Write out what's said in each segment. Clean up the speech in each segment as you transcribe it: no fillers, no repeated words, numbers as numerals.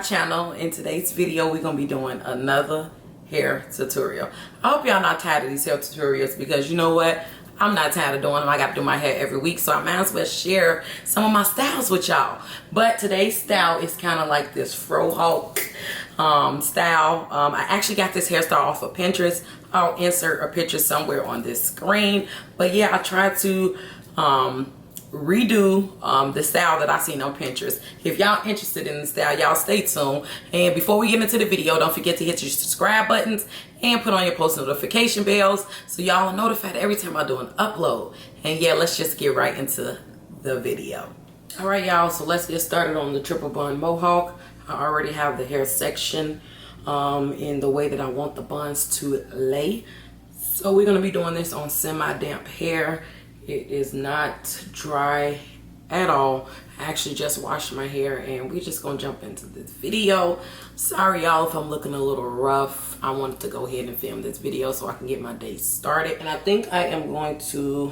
channel. In today's video, we're gonna be doing another hair tutorial. I hope y'all not tired of these hair tutorials, because you know what? I'm not tired of doing them. I gotta do my hair every week, so I might as well share some of my styles with y'all. But today's style is kind of like this FROhawk style. I actually got this hairstyle off of Pinterest. I'll insert a picture somewhere on this screen. But yeah, I tried to redo the style that I seen on Pinterest. If y'all interested in the style, y'all stay tuned. And before we get into the video, don't forget to hit your subscribe buttons and put on your post notification bells so y'all are notified every time I do an upload. And yeah, let's just get right into the video. All right, y'all, so let's get started on the triple bun mohawk. I already have the hair section in the way that I want the buns to lay. So we're gonna be doing this on semi-damp hair. It is not dry at all. I actually just washed my hair and we're just gonna jump into this video. Sorry y'all if I'm looking a little rough. I wanted to go ahead and film this video so I can get my day started. And I think I am going to,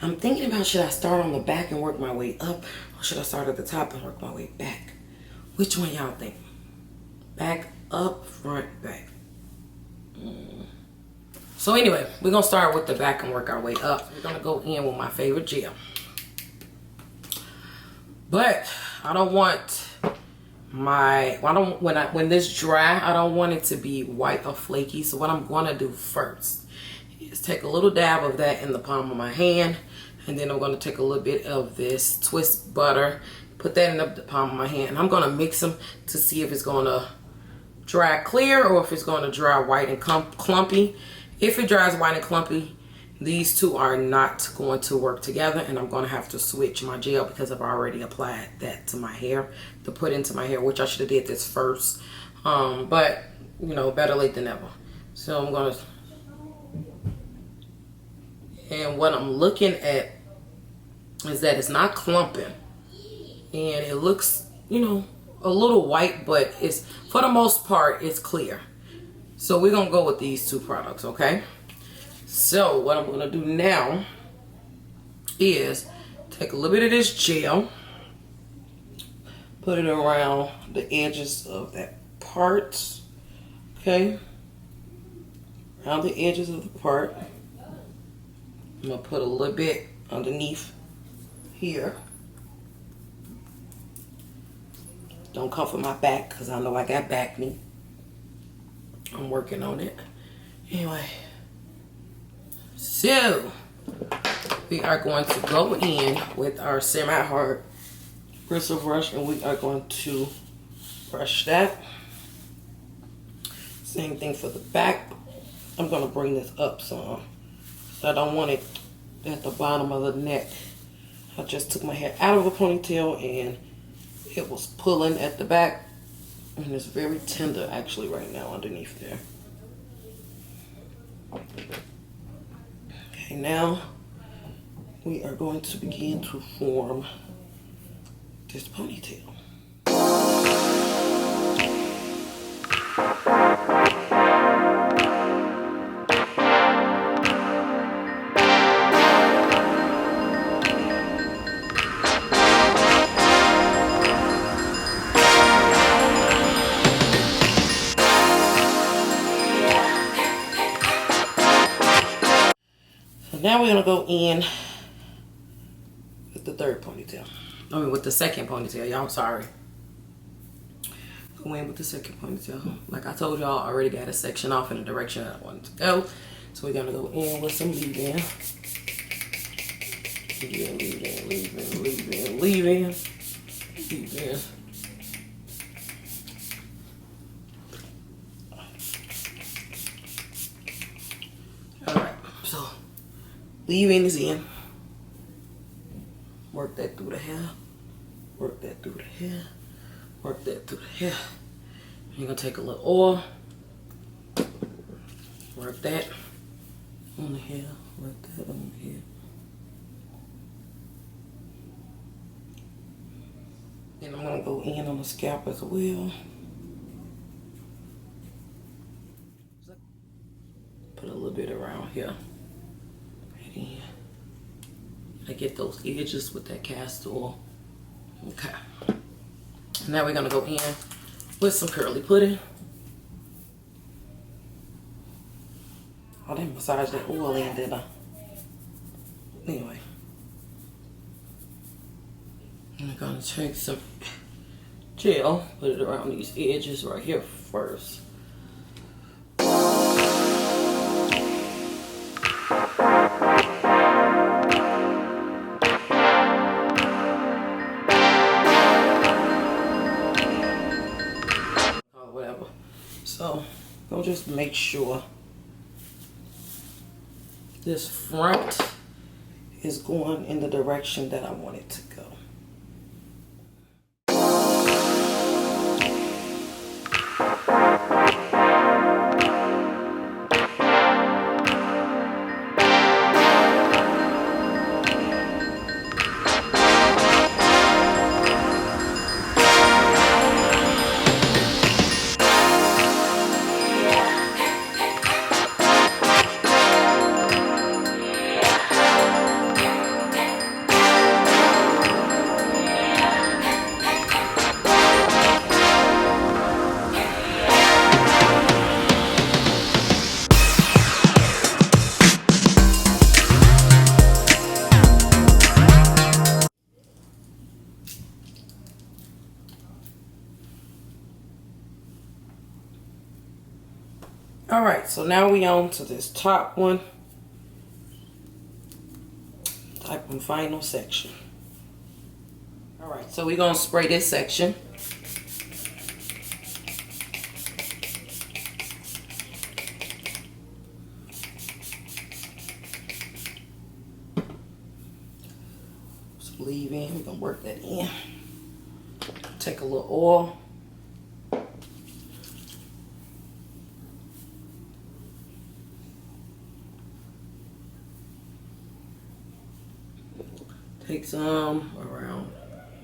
I'm thinking about, should I start on the back and work my way up, or should I start at the top and work my way back? Which one y'all think? Back, up, front, back. So anyway, we're gonna start with the back and work our way up. We're gonna go in with my favorite gel. But I don't want my, when this dry, I don't want it to be white or flaky. So what I'm gonna do first is take a little dab of that in the palm of my hand, and then I'm gonna take a little bit of this twist butter, put that in the palm of my hand, and I'm gonna mix them to see if it's gonna dry clear or if it's gonna dry white and clumpy. If it dries white and clumpy, these two are not going to work together, and I'm going to have to switch my gel because I've already applied that to my hair, to put into my hair, which I should have did this first. But, you know, better late than never. So I'm going to, and what I'm looking at is that it's not clumping, and it looks, you know, a little white, but it's, for the most part, it's clear. So we're gonna go with these two products, okay? So what I'm gonna do now is take a little bit of this gel, put it around the edges of that part, okay? Around the edges of the part. I'm gonna put a little bit underneath here. Don't come for my back, because I know I got back knee. I'm working on it. Anyway, so we are going to go in with our semi-hard bristle brush, and we are going to brush that. Same thing for the back. I'm going to bring this up some. I don't want it at the bottom of the neck. I just took my hair out of the ponytail and it was pulling at the back. And it's very tender actually right now underneath there. Okay, now we are going to begin to form this ponytail. Now we're gonna go in with the third ponytail. I mean, with the second ponytail, y'all. I'm sorry. Go in with the second ponytail. Like I told y'all, I already got a section off in the direction I wanted to go. So we're gonna go in with some leave-in. Leave-in, leave-in, leave-in, leave-in, leave-in, leave-in. Leave-in is in. Work that through the hair. Work that through the hair. Work that through the hair. You're gonna take a little oil. Work that on the hair. Work that on the hair. Then I'm gonna go in on the scalp as well. Put a little bit around here. I get those edges with that castor oil. Okay. Now we're gonna go in with some curly pudding. I didn't massage that oil in, did I? Anyway. I'm gonna take some gel, put it around these edges right here first. Or whatever. So, I'll just make sure this front is going in the direction that I want it to go. All right, so now we on to this top one, type one final section. All right, so we're gonna spray this section. Just leave in, we're gonna work that in. Take a little oil. Take some around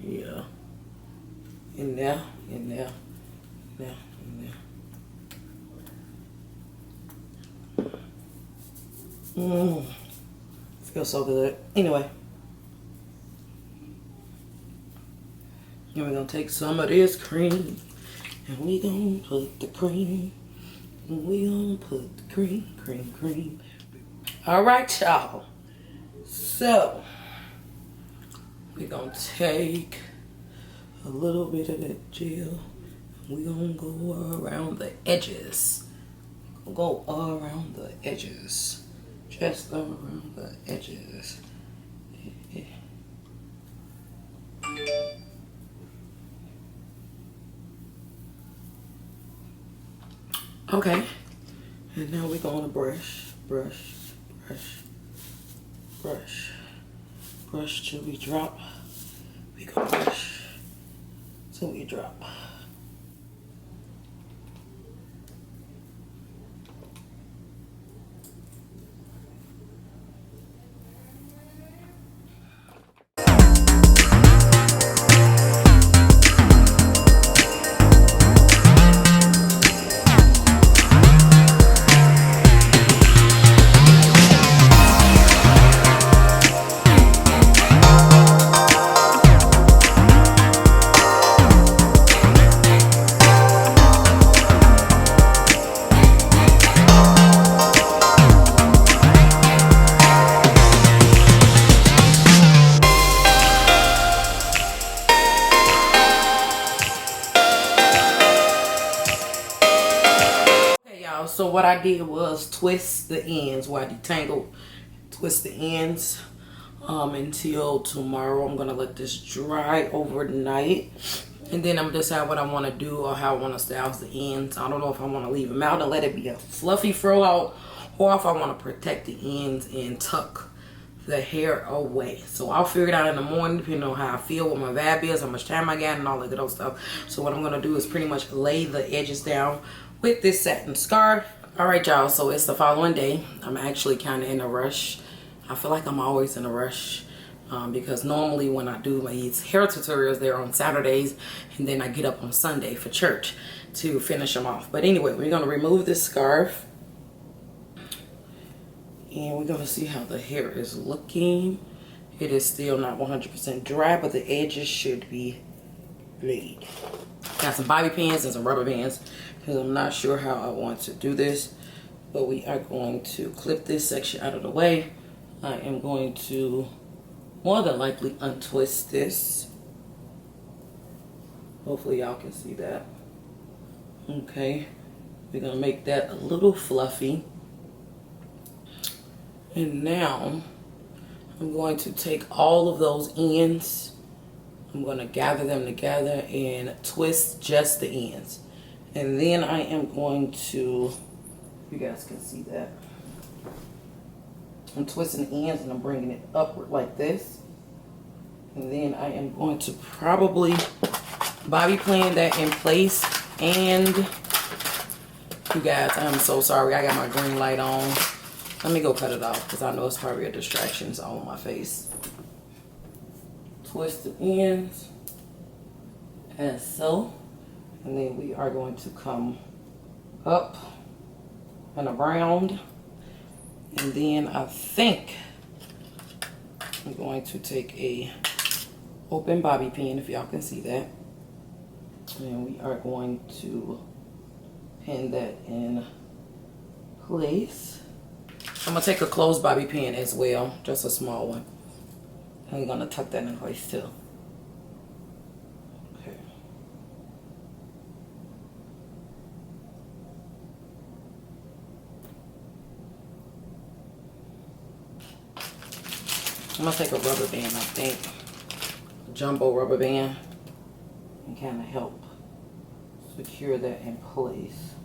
here, in there, in there, in there. Feels so good. Anyway, then we're gonna take some of this cream, and we gonna put the cream, and we gonna put the cream. All right, y'all. So we're gonna take a little bit of that gel. We're gonna go around the edges. Go around the edges. Just around the edges. Okay. And now we're gonna brush till we drop. We go brush till we drop. So what I did was twist the ends, where I detangled, twist the ends until tomorrow. I'm gonna let this dry overnight, and then I'm gonna decide what I want to do or how I want to style the ends. I don't know if I want to leave them out and let it be a fluffy fro out, or if I want to protect the ends and tuck the hair away. So I'll figure it out in the morning, depending on how I feel, what my vibe is, how much time I got, and all that good old stuff. So what I'm gonna do is pretty much lay the edges down with this satin scarf. All right, y'all, so it's the following day. I'm actually kind of in a rush. I feel like I'm always in a rush because normally when I do these hair tutorials, they're on Saturdays, and then I get up on Sunday for church to finish them off. But anyway, we're gonna remove this scarf, and we're gonna see how the hair is looking. It is still not 100% dry, but the edges should be blade. Got some bobby pins and some rubber bands because I'm not sure how I want to do this, but we are going to clip this section out of the way. I am going to more than likely untwist this. Hopefully y'all can see that. Okay, we're gonna make that a little fluffy. And now I'm going to take all of those ends, I'm going to gather them together and twist just the ends. And then I am going to, you guys can see that, I'm twisting the ends and I'm bringing it upward like this. And then I am going to probably bobby pin that in place. And you guys, I'm so sorry, I got my green light on. Let me go cut it off because I know it's probably a distraction. It's all on my face. Twist the ends as so. And then we are going to come up and around. And then I think I'm going to take a open bobby pin, if y'all can see that. And we are going to pin that in place. I'm gonna take a closed bobby pin as well, just a small one. And we're gonna tuck that in place too. Okay. I'm gonna take a rubber band, I think, a jumbo rubber band, and kind of help secure that in place.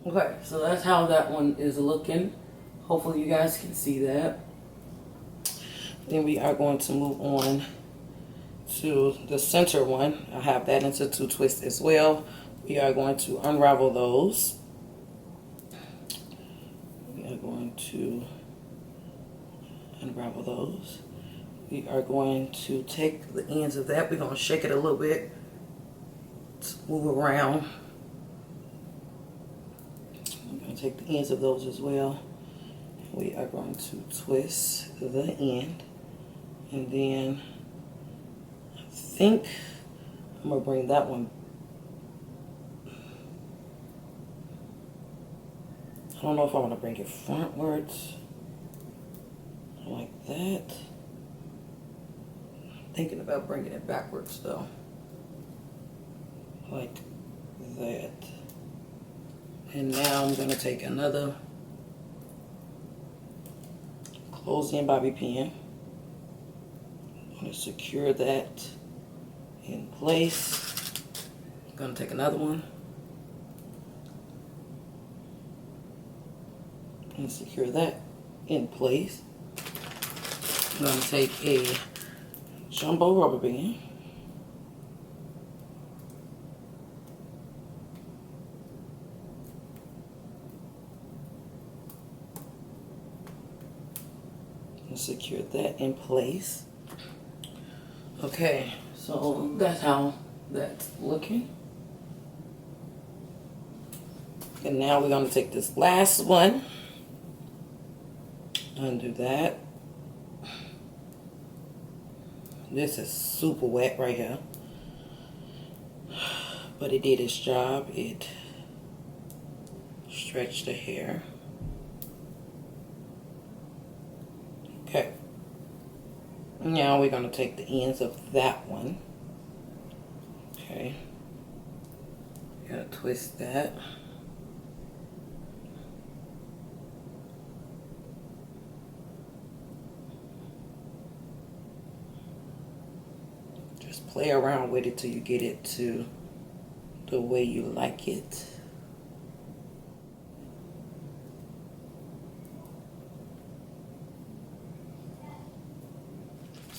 Okay, so that's how that one is looking. Hopefully you guys can see that. Then we are going to move on to the center one. I have that into 2 twists as well. We are going to unravel those. We are going to unravel those. We are going to take the ends of that. We're going to shake it a little bit to move around. Take the ends of those as well. We are going to twist the end, and then I think I'm gonna bring that one. I don't know if I want to bring it frontwards like that. Thinking about bringing it backwards though, like that. And now I'm going to take another closed-in bobby pin. I'm going to secure that in place. I'm going to take another one and secure that in place. I'm going to take a jumbo rubber band. Secure that in place. Okay, so that's how that's looking. And now we're going to take this last one, undo that. This is super wet right here, but it did its job. It stretched the hair. Okay, now we're going to take the ends of that one. Okay, gotta twist that. Just play around with it till you get it to the way you like it.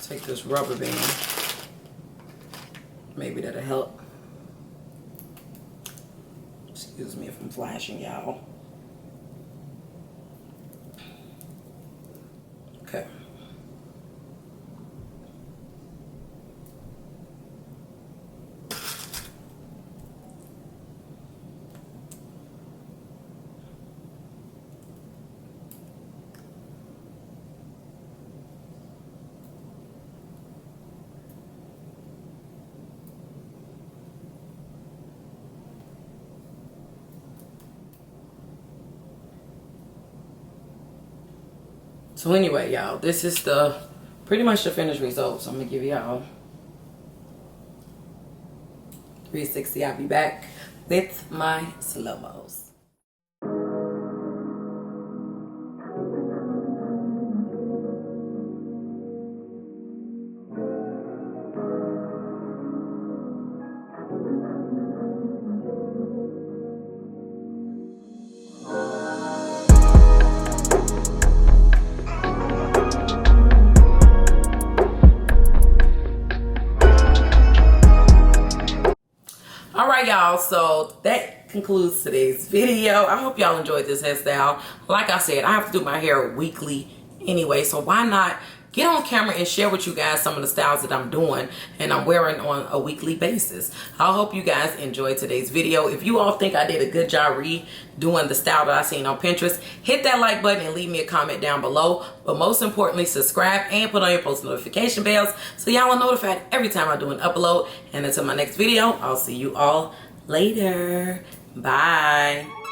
Take this rubber band. Maybe that'll help. Excuse me if I'm flashing y'all. Okay. So anyway, y'all, this is the pretty much the finished results. I'm gonna give y'all 360. I'll be back with my slow-mos. Alright y'all, so that concludes today's video. I hope y'all enjoyed this hairstyle. Like I said, I have to do my hair weekly anyway, so why not get on camera and share with you guys some of the styles that I'm doing and I'm wearing on a weekly basis. I hope you guys enjoyed today's video. If you all think I did a good job redoing the style that I seen on Pinterest, hit that like button and leave me a comment down below. But most importantly, subscribe and put on your post notification bells so y'all are notified every time I do an upload. And until my next video, I'll see you all later. Bye.